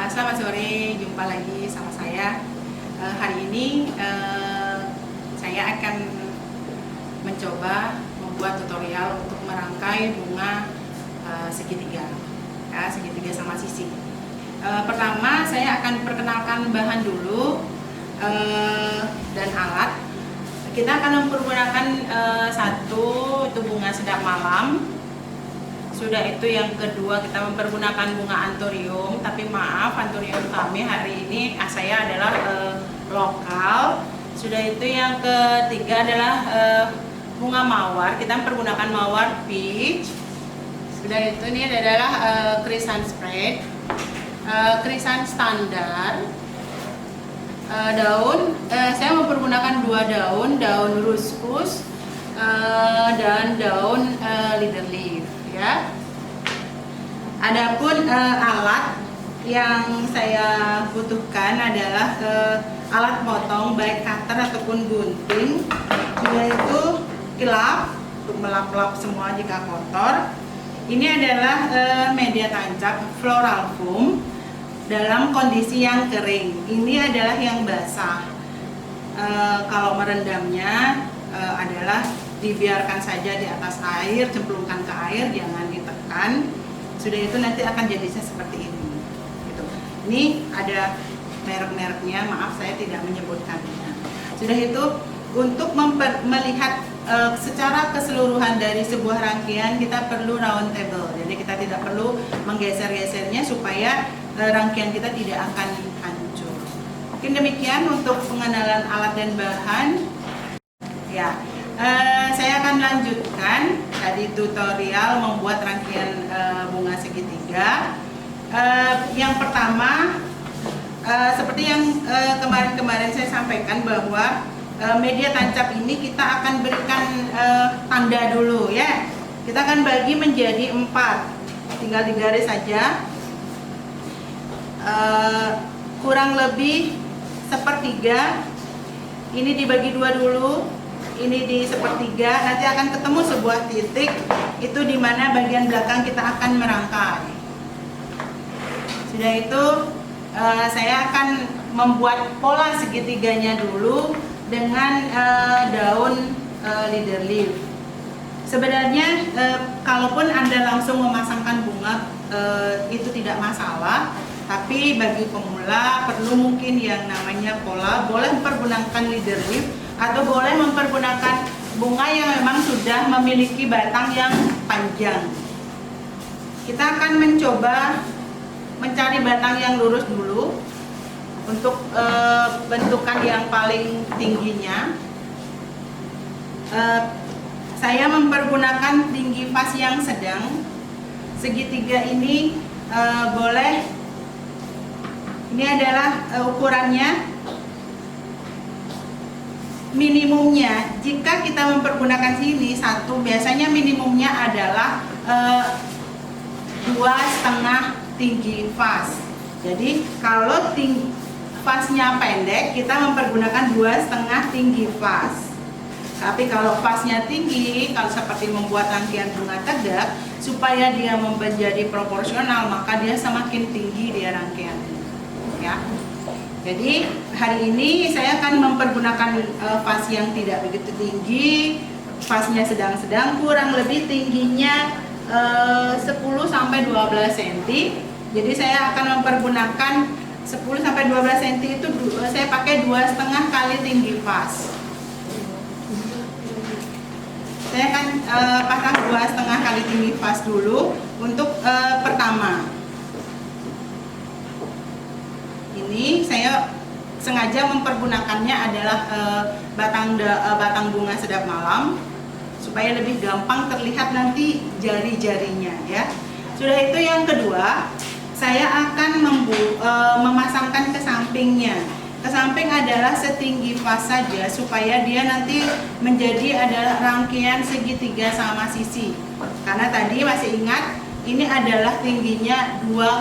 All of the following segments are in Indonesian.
Selamat sore, jumpa lagi sama saya. Hari ini saya akan mencoba membuat tutorial untuk merangkai bunga segitiga, ya, segitiga sama sisi. Pertama saya akan perkenalkan bahan dulu dan alat. Kita akan mempergunakan satu itu bunga sedap malam. Sudah itu yang kedua kita mempergunakan bunga anthurium, tapi maaf anthurium kami hari ini saya adalah lokal. Sudah itu yang ketiga adalah bunga mawar, kita mempergunakan mawar peach. Sudah itu ini adalah krisan spread, krisan standar. Daun, saya mempergunakan dua daun, daun ruscus dan daun leader leaf. Ya. Adapun alat yang saya butuhkan adalah alat potong baik cutter ataupun gunting, yaitu kilap untuk melap-lap semua jika kotor. Ini adalah media tancap floral foam dalam kondisi yang kering. Ini adalah yang basah. Kalau merendamnya adalah dibiarkan saja di atas air, cemplungkan ke air, jangan ditekan. Sudah itu nanti akan jadinya seperti ini. Gitu. Ini ada merek-mereknya, maaf saya tidak menyebutkannya. Sudah itu untuk melihat secara keseluruhan dari sebuah rangkaian kita perlu round table. Jadi kita tidak perlu menggeser-gesernya supaya rangkaian kita tidak akan hancur. Mungkin demikian untuk pengenalan alat dan bahan. Ya. Saya akan lanjutkan tadi tutorial membuat rangkaian bunga segitiga. Yang pertama, seperti yang kemarin-kemarin saya sampaikan bahwa media tancap ini kita akan berikan tanda dulu ya. Kita akan bagi menjadi 4, tinggal digaris saja. Kurang lebih sepertiga. Ini dibagi 2 dulu. Ini di sepertiga, nanti akan ketemu sebuah titik itu di mana bagian belakang kita akan merangkai. Sudah itu saya akan membuat pola segitiganya dulu dengan daun leader leaf. Sebenarnya kalaupun Anda langsung memasangkan bunga itu tidak masalah, tapi bagi pemula perlu mungkin yang namanya pola, boleh mempergunakan leader leaf atau boleh mempergunakan bunga yang memang sudah memiliki batang yang panjang. Kita akan mencoba mencari batang yang lurus dulu untuk bentukan yang paling tingginya. Saya mempergunakan tinggi vas yang sedang. Segitiga ini boleh, ini adalah ukurannya. Minimumnya jika kita mempergunakan sini satu, biasanya minimumnya adalah 2,5 tinggi vas. Jadi kalau vasnya pendek kita mempergunakan 2,5 tinggi vas. Tapi kalau vasnya tinggi, kalau seperti membuat rangkaian bunga tegak, supaya dia menjadi proporsional maka dia semakin tinggi dia rangkaiannya. Ya. Jadi hari ini saya akan mempergunakan vas yang tidak begitu tinggi, vasnya sedang-sedang, kurang lebih tingginya 10-12 cm. Jadi saya akan mempergunakan 10-12 cm itu saya pakai 2,5 kali tinggi vas. Saya akan pasang 2,5 kali tinggi vas dulu untuk pertama. Ini saya sengaja mempergunakannya adalah batang bunga sedap malam supaya lebih gampang terlihat nanti jari-jarinya ya. Sudah itu yang kedua, saya akan memasangkan ke sampingnya. Ke samping adalah setinggi vas saja supaya dia nanti menjadi adalah rangkaian segitiga sama sisi. Karena tadi masih ingat ini adalah tingginya 2,5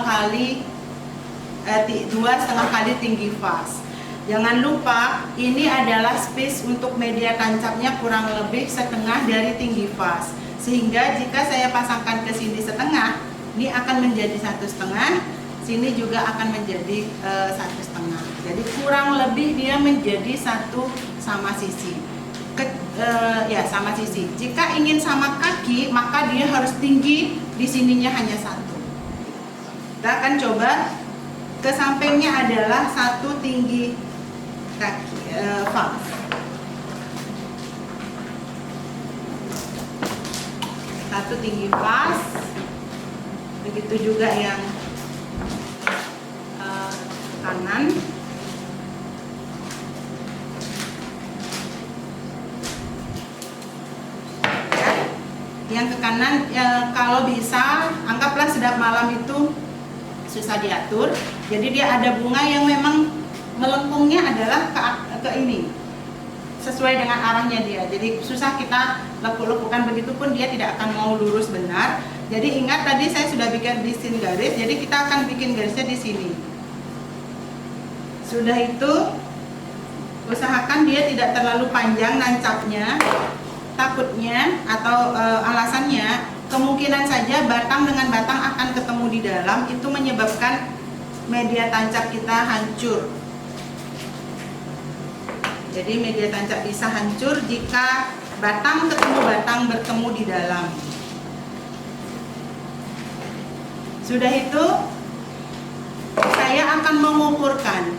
kali tinggi vas. Jangan lupa ini adalah space untuk media tancapnya kurang lebih setengah dari tinggi vas. Sehingga jika saya pasangkan ke sini setengah, ini akan menjadi 1,5. sini juga akan menjadi 1,5. Jadi kurang lebih dia menjadi 1 sama sisi. Ya, sama sisi. Jika ingin sama kaki, maka dia harus tinggi, di sininya hanya 1. Kita akan coba ke sampingnya adalah 1 tinggi kaki vas. 1 tinggi vas. Begitu juga yang kanan. Yang ke kanan kalau bisa anggaplah sedap malam itu susah diatur, jadi dia ada bunga yang memang melengkungnya adalah ke ini sesuai dengan arahnya dia, jadi susah kita lekuk-lekukan, begitu pun dia tidak akan mau lurus benar. Jadi ingat tadi saya sudah bikin garis, jadi kita akan bikin garisnya di sini. Sudah itu usahakan dia tidak terlalu panjang nancapnya. Takutnya atau alasannya kemungkinan saja batang dengan batang akan ketemu di dalam, itu menyebabkan media tancap kita hancur. Jadi media tancap bisa hancur jika batang ketemu batang bertemu di dalam. Sudah itu saya akan mengukurkan.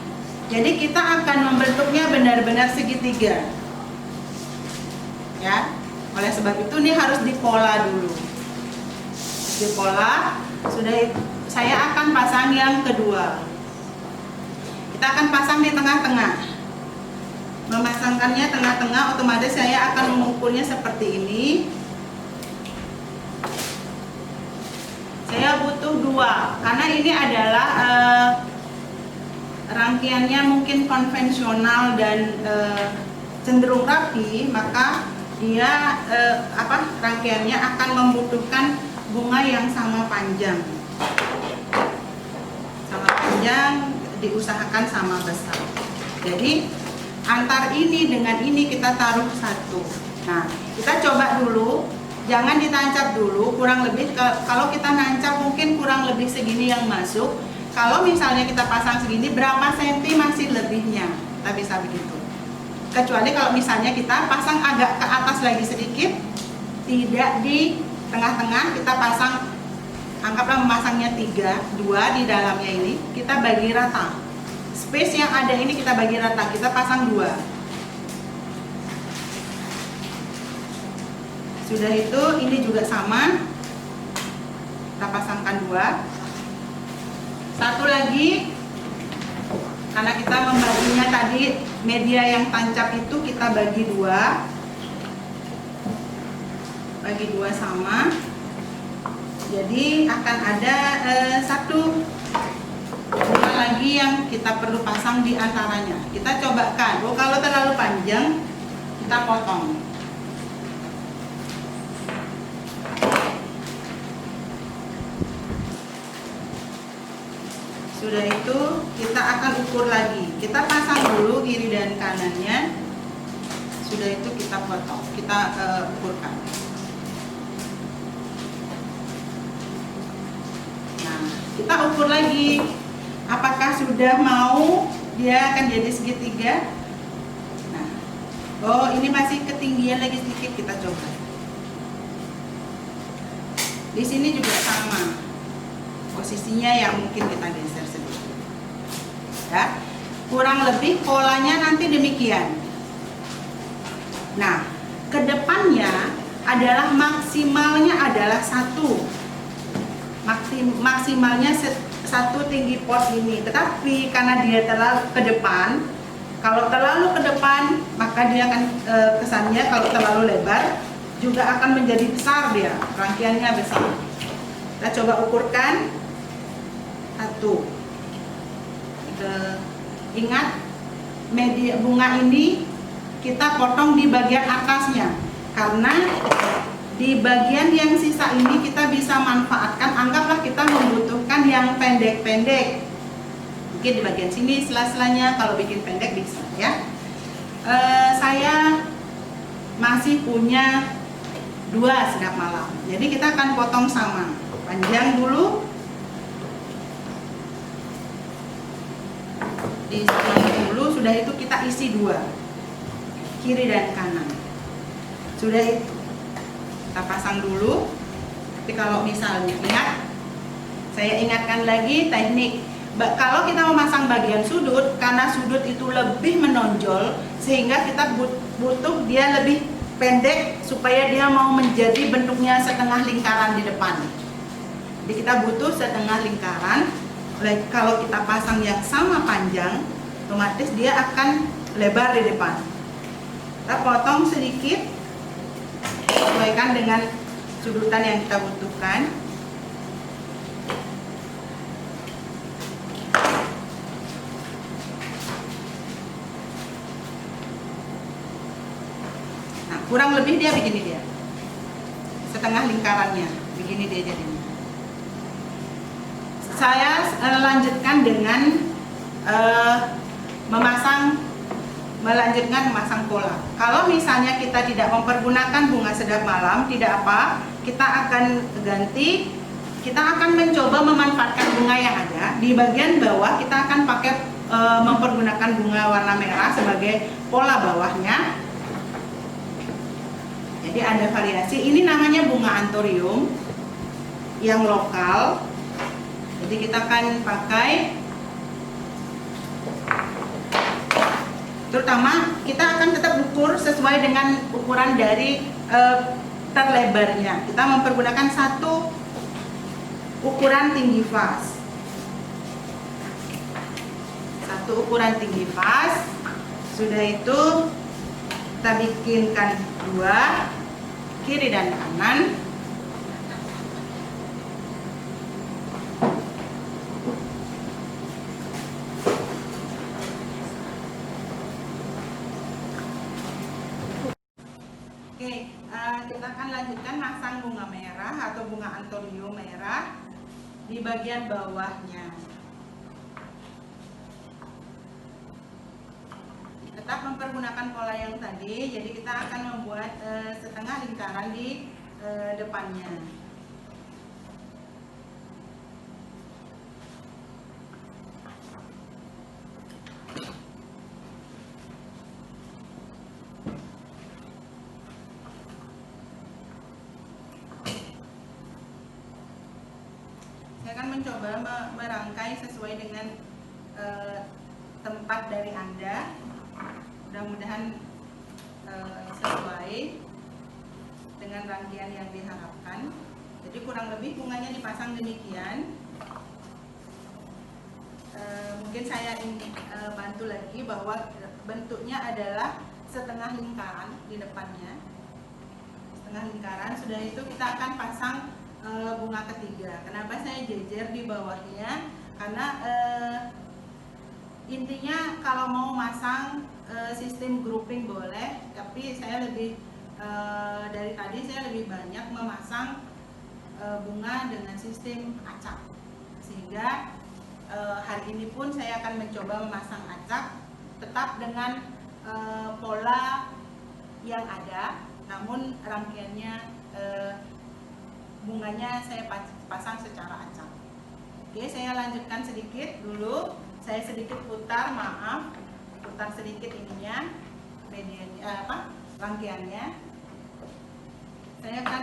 Jadi kita akan membentuknya benar-benar segitiga. Ya, oleh sebab itu ini harus dipola dulu. Dipola, sudah saya akan pasang yang kedua. Kita akan pasang di tengah-tengah. Memasangkannya tengah-tengah, otomatis saya akan mengukurnya seperti ini. Saya butuh 2, karena ini adalah rangkaiannya mungkin konvensional dan cenderung rapi, maka dia rangkaiannya akan membutuhkan bunga yang sama panjang, diusahakan sama besar. Jadi antar ini dengan ini kita taruh 1. Nah, kita coba dulu, jangan ditancap dulu, kurang lebih kalau kita nancap mungkin kurang lebih segini yang masuk. Kalau misalnya kita pasang segini, berapa senti masih lebihnya, kita bisa begitu. Kecuali kalau misalnya kita pasang agak ke atas lagi sedikit, tidak di tengah-tengah, kita pasang, anggaplah memasangnya 3, 2 di dalamnya ini, kita bagi rata. Space yang ada ini kita bagi rata, kita pasang 2. Sudah itu, ini juga sama, kita pasangkan 2. Satu lagi, karena kita membaginya tadi media yang tancap itu kita bagi 2, sama, jadi akan ada 1 bunga lagi yang kita perlu pasang di antaranya. Kita cobakan, kalau terlalu panjang kita potong. Sudah itu kita akan ukur lagi. Kita pasang dulu kiri dan kanannya. Sudah itu kita potong, kita ukurkan. Nah, kita ukur lagi. Apakah sudah mau dia akan jadi segitiga? Nah, oh ini masih ketinggian lagi sedikit, kita coba. Di sini juga sama. Posisinya yang mungkin kita geser sedikit, ya, kurang lebih polanya nanti demikian. Nah, kedepannya adalah maksimalnya adalah 1, maksimalnya 1 tinggi pot ini. Tetapi karena dia terlalu ke depan, kalau terlalu ke depan maka dia akan kesannya kalau terlalu lebar juga akan menjadi besar, dia rangkaiannya besar. Kita coba ukurkan. 1. Ingat, media bunga ini kita potong di bagian atasnya, karena di bagian yang sisa ini kita bisa manfaatkan. Anggaplah kita membutuhkan yang pendek-pendek, mungkin di bagian sini sela-selanya kalau bikin pendek bisa, ya. Saya masih punya 2 sedap malam, jadi kita akan potong sama, panjang dulu. di sebelah dulu. Sudah itu kita isi 2, kiri dan kanan. Sudah itu kita pasang dulu. Tapi kalau misalnya saya ingatkan lagi teknik. Kalau kita memasang bagian sudut, karena sudut itu lebih menonjol, sehingga kita butuh dia lebih pendek supaya dia mau menjadi bentuknya setengah lingkaran di depan. Jadi kita butuh setengah lingkaran. Kalau kita pasang yang sama panjang, otomatis dia akan lebar di depan. Kita potong sedikit, sesuaikan dengan sudutan yang kita butuhkan. Nah, kurang lebih dia begini dia. Setengah lingkarannya, begini dia jadinya. Saya lanjutkan dengan melanjutkan memasang pola. Kalau misalnya kita tidak mempergunakan bunga sedap malam, tidak apa, kita akan ganti. Kita akan mencoba memanfaatkan bunga yang ada. Di bagian bawah kita akan pakai mempergunakan bunga warna merah sebagai pola bawahnya. Jadi ada variasi. Ini namanya bunga anthurium yang lokal. Jadi kita akan pakai, terutama kita akan tetap ukur sesuai dengan ukuran dari terlebarnya. Kita mempergunakan 1 ukuran tinggi vas. 1 ukuran tinggi vas. Sudah itu kita bikinkan 2, kiri dan kanan. Oke, kita akan lanjutkan masang bunga merah atau bunga anthurium merah di bagian bawahnya. Tetap mempergunakan pola yang tadi, jadi kita akan membuat setengah lingkaran di depannya. Saya akan mencoba merangkai sesuai dengan tempat dari Anda. Mudah-mudahan sesuai dengan rangkaian yang diharapkan. Jadi kurang lebih bunganya dipasang demikian. Mungkin saya ingin bantu lagi bahwa bentuknya adalah setengah lingkaran di depannya. Setengah lingkaran. Sudah itu kita akan pasang bunga ketiga. Kenapa saya jejer di bawahnya? Karena intinya kalau mau masang sistem grouping boleh, tapi saya lebih dari tadi saya lebih banyak memasang bunga dengan sistem acak, sehingga hari ini pun saya akan mencoba memasang acak tetap dengan pola yang ada, namun rangkaiannya bunganya saya pasang secara acak. Oke, saya lanjutkan sedikit dulu. Saya sedikit putar, putar sedikit ininya, medianya rangkaiannya. Saya akan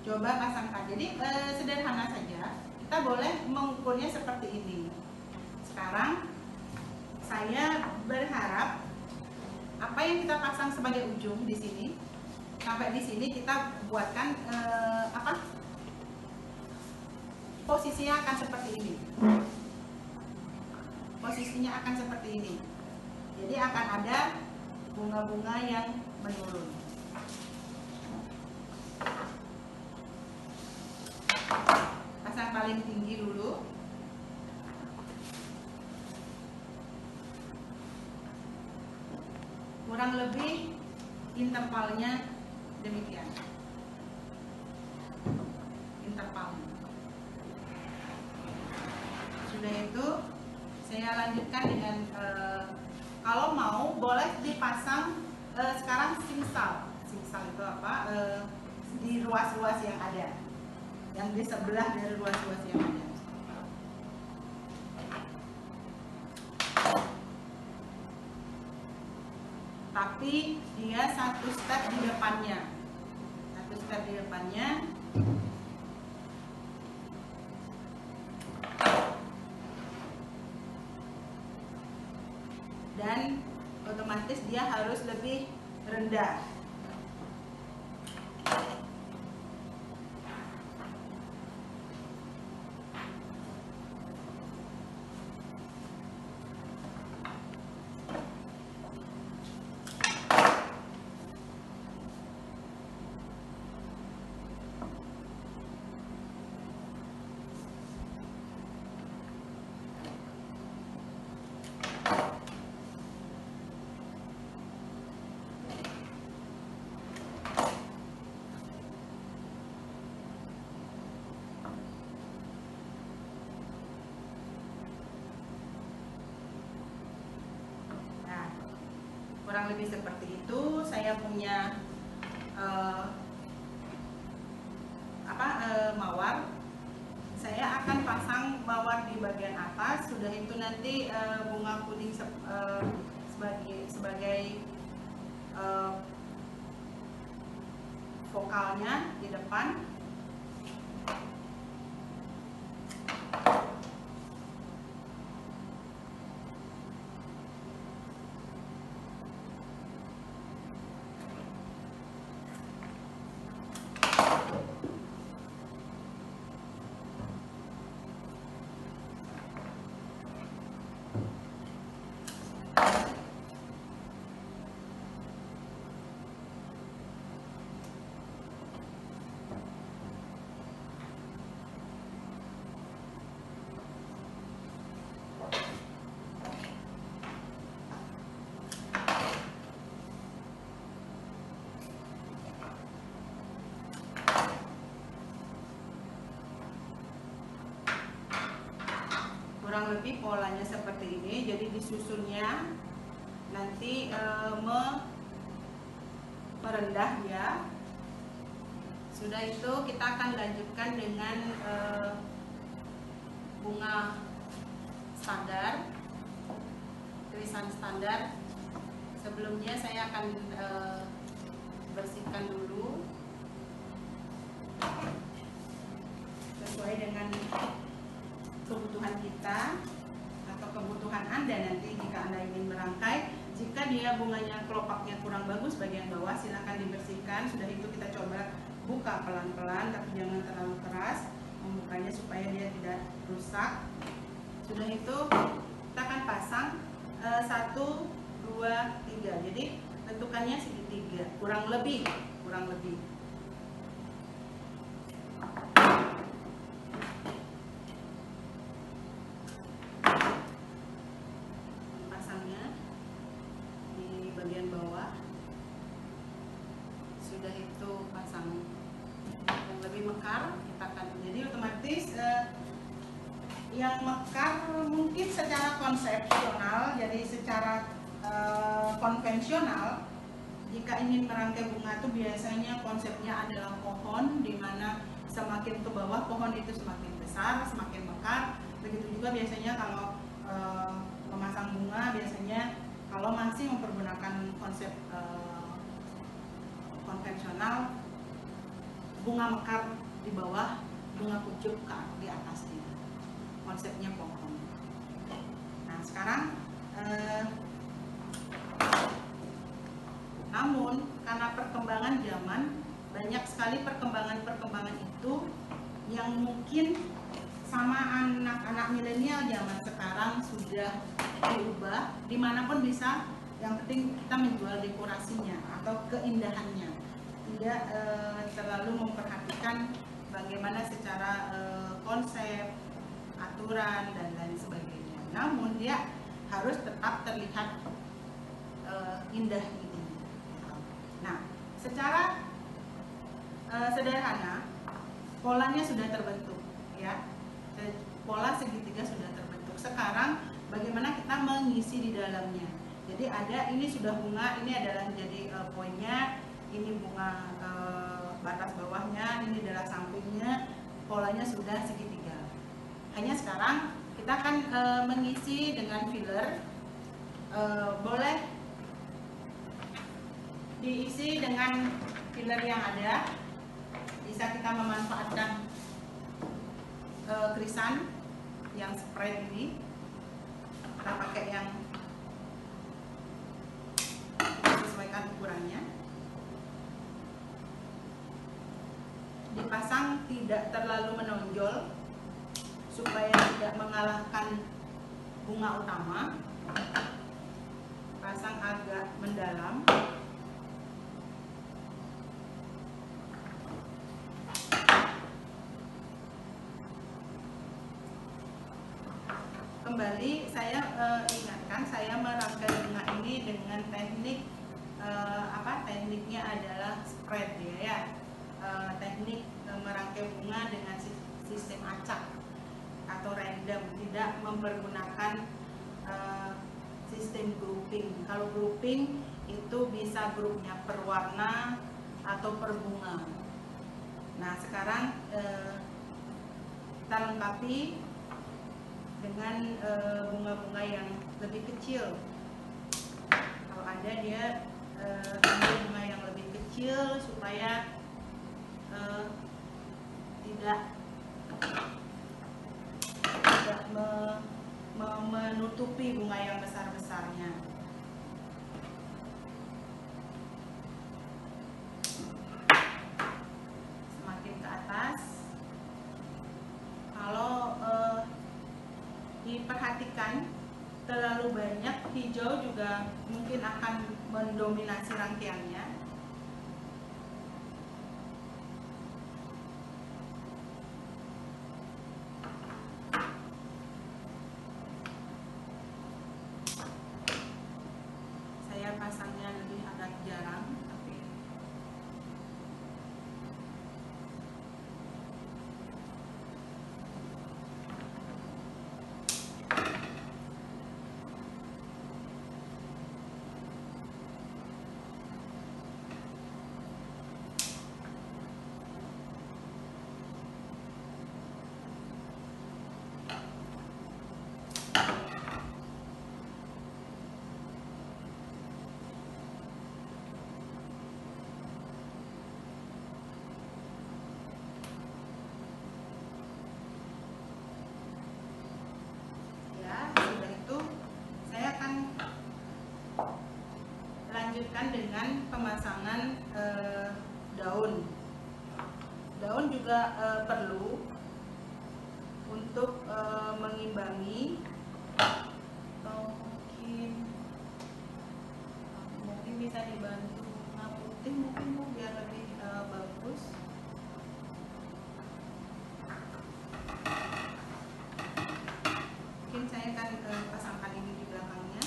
coba pasangkan. Jadi sederhana saja. Kita boleh mengukurnya seperti ini. Sekarang saya berharap apa yang kita pasang sebagai ujung di sini, sampai di sini kita buatkan posisinya akan seperti ini. Posisinya akan seperti ini. Jadi akan ada bunga-bunga yang menurun. Pasang paling tinggi dulu. Kurang lebih intervalnya demikian. Intervalnya. Sudah itu saya lanjutkan dengan kalau mau boleh dipasang sekarang singsal. Singsal itu apa? Di ruas-ruas yang ada, yang di sebelah dari ruas-ruas yang ada. tapi dia satu step di depannya. Dan otomatis dia harus lebih rendah. Kurang lebih seperti itu. Saya punya mawar. Saya akan pasang mawar di bagian atas. Sudah itu nanti bunga kuning sebagai vokalnya di depan. Kurang lebih polanya seperti ini. Jadi disusunnya nanti merendah ya. Sudah itu kita akan lanjutkan dengan bunga standar, tulisan standar. Sebelumnya saya akan bersihkan dulu sesuai dengan kebutuhan kita atau kebutuhan Anda nanti jika Anda ingin merangkai. Jika dia bunganya kelopaknya kurang bagus bagian bawah, silahkan dibersihkan. Sudah itu kita coba buka pelan-pelan, tapi jangan terlalu keras membukanya supaya dia tidak rusak. Sudah itu kita akan pasang 1, 2, 3. Jadi bentukannya segitiga, kurang lebih. Pasangnya di bagian bawah. Sudah itu pasang yang lebih mekar, kita akan jadi otomatis yang mekar mungkin secara konsepsional, jadi secara konvensional. Jika ingin merangkai bunga itu biasanya konsepnya adalah pohon, di mana semakin ke bawah pohon itu semakin besar, semakin mekar. Begitu juga biasanya kalau memasang bunga, biasanya kalau masih mempergunakan konsep konvensional, bunga mekar di bawah, bunga kucuk di atasnya. Konsepnya pohon. Nah sekarang namun karena perkembangan zaman, banyak sekali perkembangan itu yang mungkin sama anak-anak milenial zaman sekarang sudah diubah. Dimanapun bisa, yang penting kita menjual dekorasinya atau keindahannya, tidak terlalu memperhatikan bagaimana secara konsep, aturan dan lain sebagainya. Namun dia harus tetap terlihat indah ini. Nah, secara sederhana polanya sudah terbentuk ya. Pola segitiga sudah terbentuk. Sekarang bagaimana kita mengisi di dalamnya. Jadi ada, ini sudah bunga, ini adalah jadi poinnya, ini bunga batas bawahnya, ini adalah sampingnya, polanya sudah segitiga. Hanya sekarang kita akan mengisi dengan filler. Boleh diisi dengan filler yang ada. Bisa kita memanfaatkan krisan yang spread ini. Kita pakai yang sesuaikan ukurannya. Dipasang tidak terlalu menonjol supaya tidak mengalahkan bunga utama. Pasang agak mendalam. Kembali saya ingatkan, saya merangkai bunga ini dengan teknik tekniknya adalah spread ya. Teknik merangkai bunga dengan sistem acak atau random, tidak mempergunakan sistem grouping. Kalau grouping itu bisa grupnya per warna atau per bunga. Nah, sekarang kita lengkapi dengan bunga-bunga yang lebih kecil. Kalau ada dia ambil bunga yang lebih kecil supaya tidak menutupi bunga yang besar-besarnya. Semakin ke atas, kalau diperhatikan terlalu banyak hijau juga mungkin akan mendominasi rangkaiannya. Saya pasangnya lebih agak jarang, tapi lanjutkan dengan pemasangan daun. Daun juga perlu untuk mengimbangi, atau mungkin bisa dibantu warna putih mungkin Bu, biar lebih bagus. Mungkin saya akan pasangkan ini di belakangnya.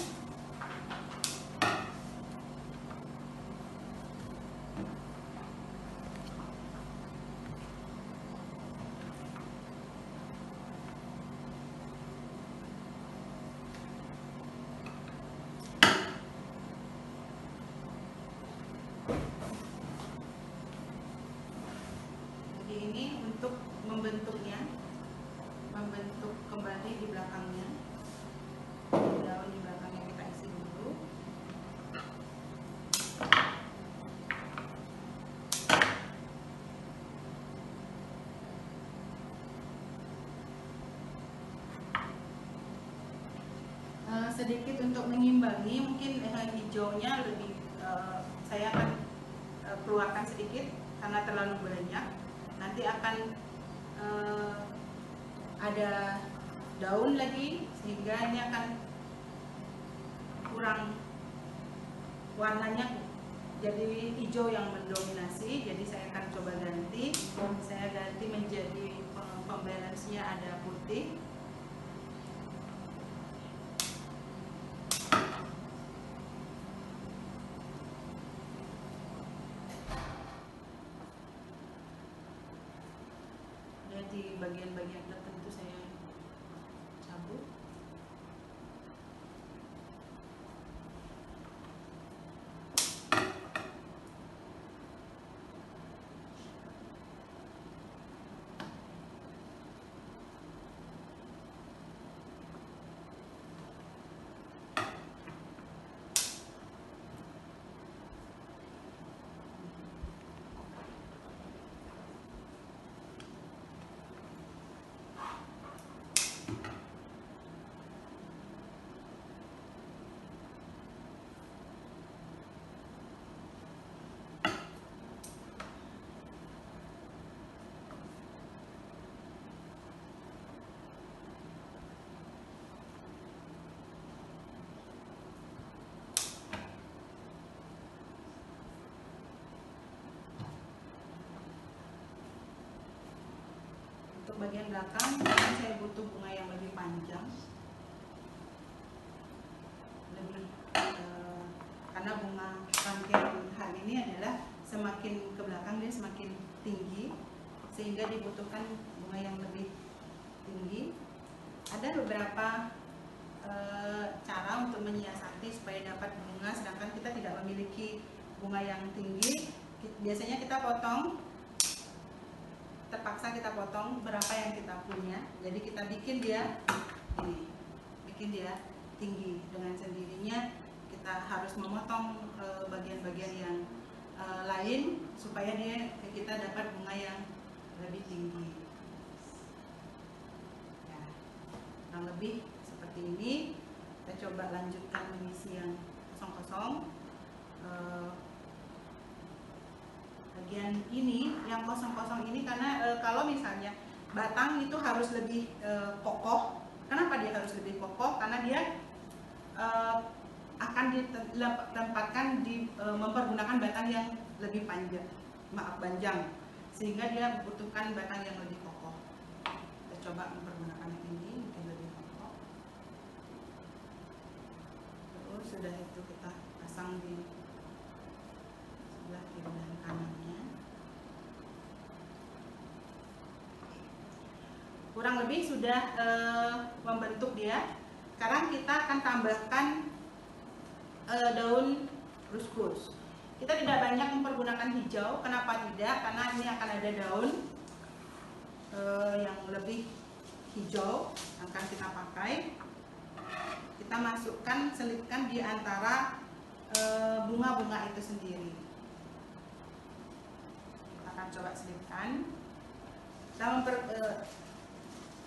Jadi ini untuk membentuknya, membentuk kembali di belakangnya. Daun di belakangnya kita isi dulu. Sedikit untuk mengimbangi, mungkin hijaunya lebih saya akan keluarkan sedikit karena terlalu banyak. Nanti akan ada daun lagi sehingga ini akan kurang warnanya, jadi hijau yang mendominasi. Jadi saya akan coba ganti, saya ganti menjadi pembalance-nya ada putih. Di bagian-bagian tertentu saya cabut. Untuk bagian belakang saya butuh bunga yang lebih panjang, lebih karena bunga rangkaian hal ini adalah semakin ke belakang dia semakin tinggi, sehingga dibutuhkan bunga yang lebih tinggi. Ada beberapa cara untuk menyiasati supaya dapat bunga, sedangkan kita tidak memiliki bunga yang tinggi. Biasanya kita potong, terpaksa kita potong berapa yang kita punya. Jadi kita bikin dia ini, bikin dia tinggi. Dengan sendirinya kita harus memotong bagian-bagian yang lain supaya kita dapat bunga yang lebih tinggi. Ya, kurang lebih seperti ini. Kita coba lanjutkan mengisi yang kosong-kosong. Bagian ini yang kosong-kosong ini karena kalau misalnya batang itu harus lebih kokoh. Kenapa dia harus lebih kokoh? Karena dia akan ditempatkan mempergunakan batang yang lebih panjang, sehingga dia membutuhkan batang yang lebih kokoh. Kita coba mempergunakan yang ini mungkin lebih kokoh. Terus sudah itu kita pasang di sebelah kiri dan kanannya. Kurang lebih sudah membentuk dia. Sekarang kita akan tambahkan daun kuskus. Kita tidak banyak mempergunakan hijau. Kenapa tidak? Karena ini akan ada daun yang lebih hijau akan kita pakai. Kita masukkan, selipkan di antara bunga-bunga itu sendiri. Kita akan coba selipkan. Kita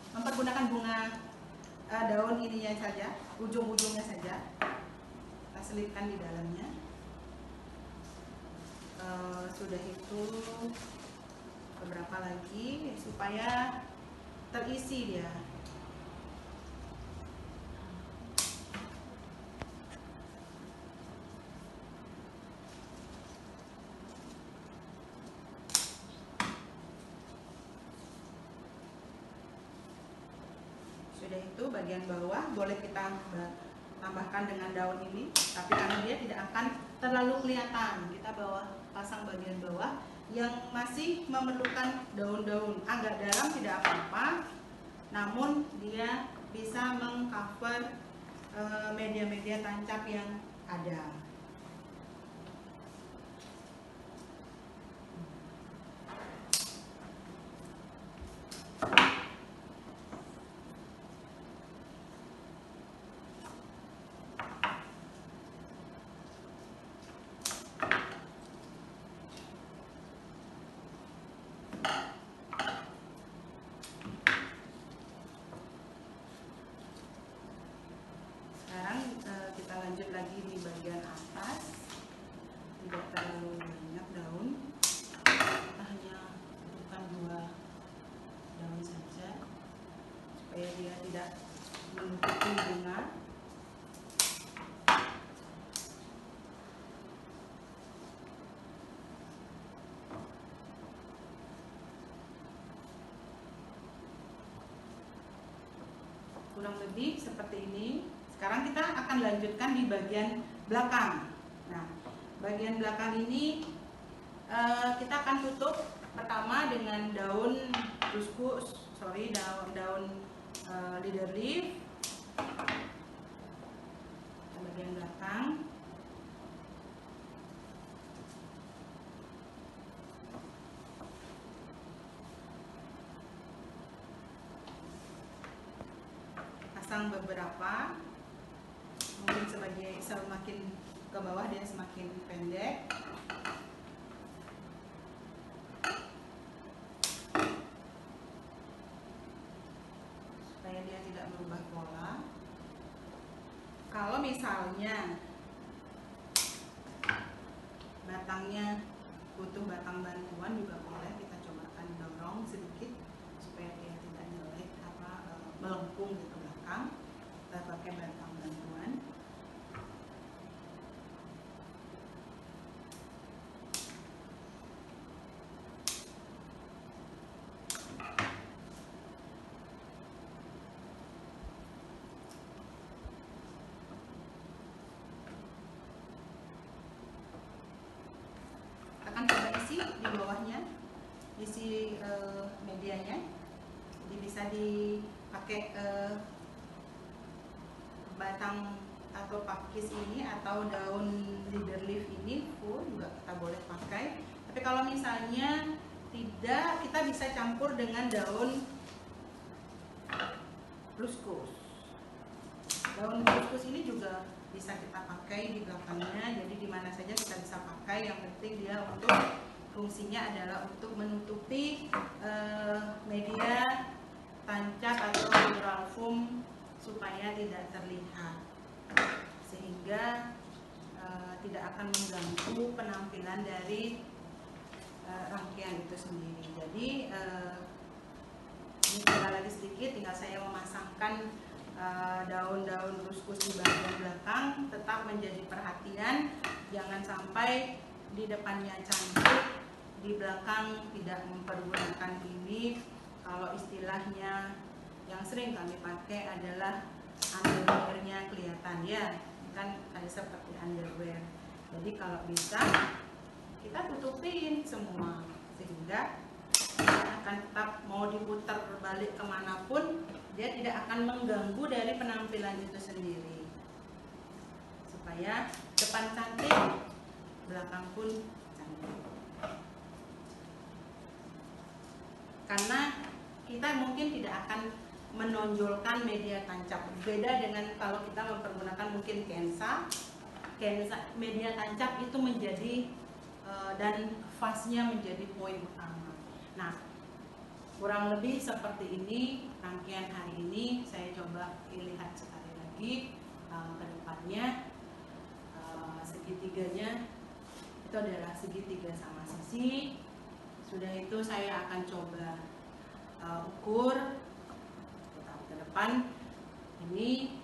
mempergunakan bunga daun ininya saja, ujung-ujungnya saja. Kita selipkan di dalamnya. Sudah itu beberapa lagi supaya terisi dia. Sudah itu bagian bawah boleh kita tambahkan dengan daun ini, tapi karena dia tidak akan terlalu kelihatan, kita pasang bagian bawah yang masih memerlukan daun-daun. Agak dalam tidak apa-apa, namun dia bisa mengcover media-media tancap yang ada. Kita lanjut lagi di bagian atas, tidak terlalu banyak daun, kita hanya butuhkan 2 daun saja supaya dia tidak menutupi bunga. Kurang lebih seperti ini. Sekarang kita akan lanjutkan di bagian belakang. Nah, bagian belakang ini kita akan tutup pertama dengan daun daun leader leaf. Bagian belakang. Pasang beberapa. Mungkin semakin ke bawah dia semakin pendek. Supaya dia tidak berubah pola. Kalau misalnya batangnya butuh batang bantuan juga boleh, kita cobakan dorong sedikit supaya dia tidak jelek melengkung di belakang. Kita pakai batang bantuan. isi medianya. Jadi bisa dipakai batang atau pakis ini atau daun leader leaf ini full juga kita boleh pakai. Tapi kalau misalnya tidak, kita bisa campur dengan daun luskus. Daun luskus ini juga bisa kita pakai di belakangnya, jadi di mana saja kita bisa pakai. Yang penting dia untuk fungsinya adalah untuk menutupi media tancap atau mineral foam supaya tidak terlihat, sehingga tidak akan mengganggu penampilan dari rangkaian itu sendiri. Jadi ini tinggal lagi sedikit, tinggal saya memasangkan daun-daun luskus di bagian belakang. Tetap menjadi perhatian, jangan sampai di depannya cantik, di belakang tidak mempergunakan ini. Kalau istilahnya yang sering kami pakai adalah underwear-nya kelihatan, ya kan, kayak seperti underwear. Jadi kalau bisa kita tutupin semua, sehingga akan tetap mau diputar berbalik kemanapun dia tidak akan mengganggu dari penampilan itu sendiri, supaya depan cantik, belakang pun cantik. Karena kita mungkin tidak akan menonjolkan media tancap, beda dengan kalau kita mempergunakan mungkin Kensa media tancap itu menjadi dan vasnya menjadi poin utama. Nah, kurang lebih seperti ini rangkaian hari ini. Saya coba lihat sekali lagi ke depannya. Segitiganya itu adalah segitiga sama sisi. Sudah itu saya akan coba ukur ke depan. Ini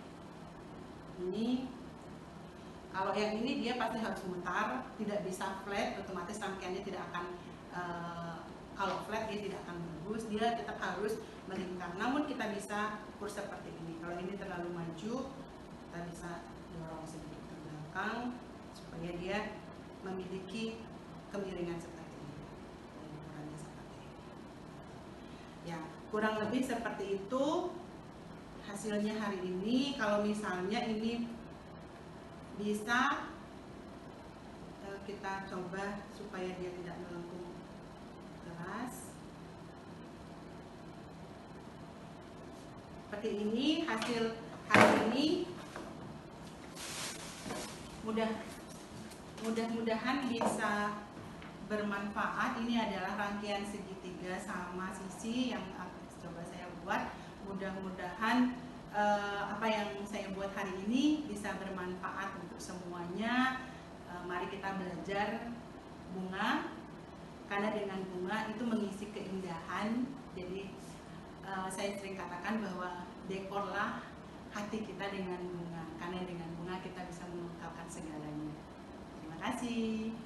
kalau yang ini dia pasti harus mutar, tidak bisa flat, otomatis rangkaiannya tidak akan kalau flat dia tidak akan bagus, dia tetap harus melingkar. Namun kita bisa ukur seperti ini. Kalau ini terlalu maju, kita bisa dorong sedikit ke belakang supaya dia memiliki kemiringan seperti ini. Ukurannya seperti ini. Ya, kurang lebih seperti itu hasilnya hari ini. Kalau misalnya ini bisa kita coba supaya dia tidak melengkung keras. Seperti ini hasil hari ini. Mudah-mudahan bisa bermanfaat. Ini adalah rangkaian segitiga sama sisi yang coba saya buat. Mudah-mudahan apa yang saya buat hari ini bisa bermanfaat untuk semuanya. Mari kita belajar bunga, karena dengan bunga itu mengisi keindahan. Jadi saya sering katakan bahwa dekorlah hati kita dengan bunga, karena dengan bunga kita bisa mengungkapkan segalanya. Terima kasih.